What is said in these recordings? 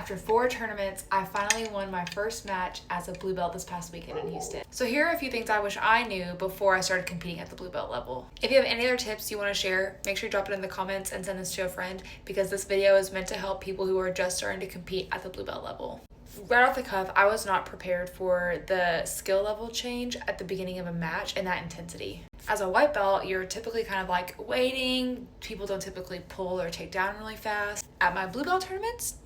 After 4 tournaments, I finally won my first match as a blue belt this past weekend in Houston. So here are a few things I wish I knew before I started competing at the blue belt level. If you have any other tips you want to share, make sure you drop it in the comments and send this to a friend, because this video is meant to help people who are just starting to compete at the blue belt level. Right off the cuff, I was not prepared for the skill level change at the beginning of a match and that intensity. As a white belt, you're typically kind of like waiting. People don't typically pull or take down really fast. At my blue belt tournaments,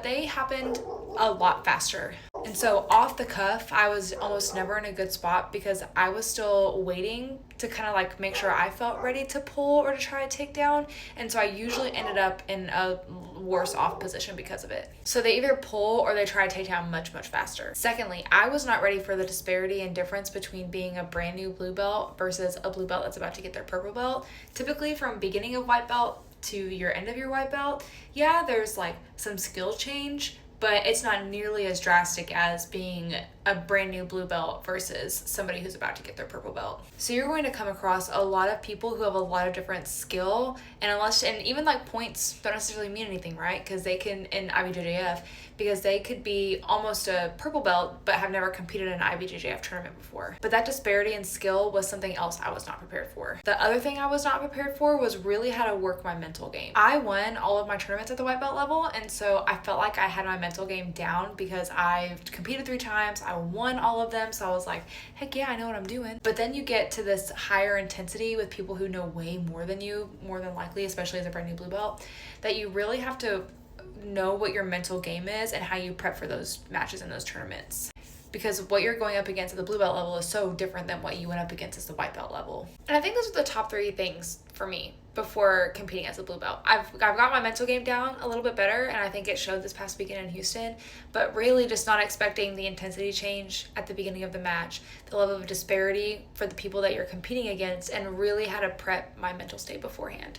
they happened a lot faster. And so off the cuff, I was almost never in a good spot because I was still waiting to kind of like make sure I felt ready to pull or to try to take down. And so I usually ended up in a worse off position because of it. So they either pull or they try to take down much, much faster. Secondly, I was not ready for the disparity and difference between being a brand new blue belt versus a blue belt that's about to get their purple belt. Typically from beginning of white belt to your end of your white belt, yeah, there's like some skill change, but it's not nearly as drastic as being a brand new blue belt versus somebody who's about to get their purple belt. So you're going to come across a lot of people who have a lot of different skill, and even like points don't necessarily mean anything, right? Because they can, in IBJJF, because they could be almost a purple belt but have never competed in an IBJJF tournament before. But that disparity in skill was something else I was not prepared for. The other thing I was not prepared for was really how to work my mental game. I won all of my tournaments at the white belt level, and so I felt like I had my mental game down because I competed 3 times, I won all of them, so I was like, heck yeah, I know what I'm doing. But then you get to this higher intensity with people who know way more than you, more than likely, especially as a brand new blue belt, that you really have to know what your mental game is and how you prep for those matches and those tournaments. Because what you're going up against at the blue belt level is so different than what you went up against as the white belt level. And I think those are the top 3 things for me before competing as a blue belt. I've got my mental game down a little bit better, and I think it showed this past weekend in Houston, but really just not expecting the intensity change at the beginning of the match, the level of disparity for the people that you're competing against, and really how to prep my mental state beforehand.